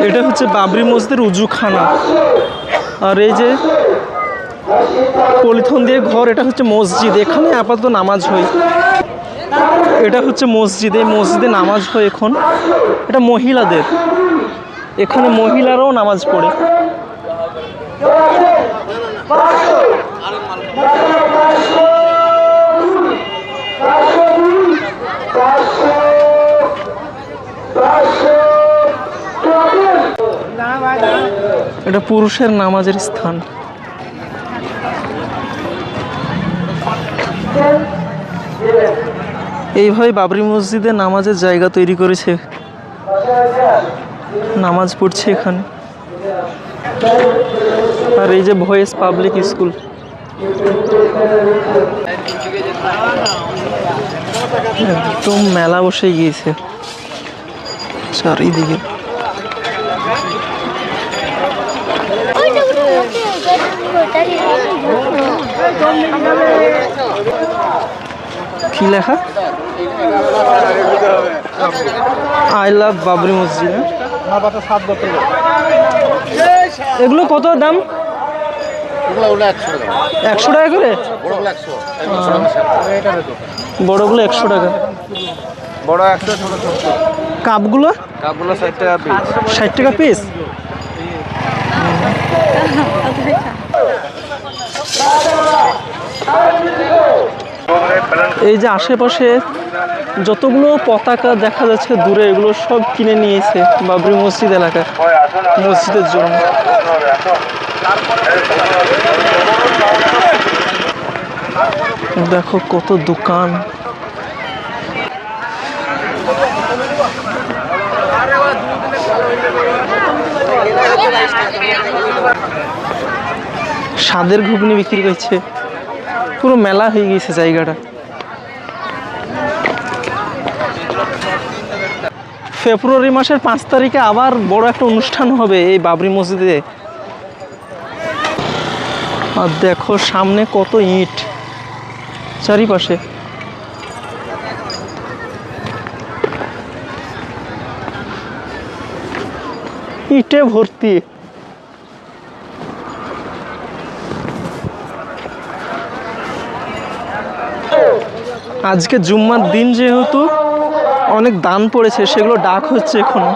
এটা হচ্ছে বাবরি মসজিদের উজুখানা। আর এই যে পলিথন দিয়ে ঘর, এটা হচ্ছে মসজিদ। এখানে আপাতত নামাজ হয়। এটা হচ্ছে মসজিদ, এই মসজিদে নামাজ হয় এখন। এটা মহিলাদের, এখানে মহিলারাও নামাজ পড়ে। এটা পুরুষের নামাজের স্থান। এইভাবে বাবরি মসজিদে নামাজের জায়গা তৈরি করেছে, নামাজ পড়ছে এখানে। আর এই যে ভয়েস পাবলিক স্কুল। একদম মেলা বসে গিয়েছে চারিদিকে। কি লেখা? আই লাভ বাবরি মসজিদ। এগুলো কত দাম? 100 টাকা করে? বড়গুলো 100 টাকা। বড় 100, ছোট 70। কাপগুলো? কাপগুলো 60 টাকা পিস। 60 টাকা পিস? এই যে আশেপাশে যতগুলো পতাকা দেখা যাচ্ছে দূরে, এগুলো সব কিনে নিয়েছে বাবরি মসজিদ এলাকা মসজিদের জন্য। দেখো কত দোকান। স্বাদের ঘুগনি বিক্রি করছে, পুরো মেলা হয়ে গেছে জায়গাটা। ফেব্রুয়ারি মাসের 5 তারিখে আবার বড় একটা অনুষ্ঠান হবে এই বাবরি মসজিদে। আর দেখো সামনে কত ইট চারিপাশে। ইটে ভর্তি। আজকে জুম্মার দিন যেহেতু অনেক দান পড়েছে, সেগুলো ডাক হচ্ছে এখনো।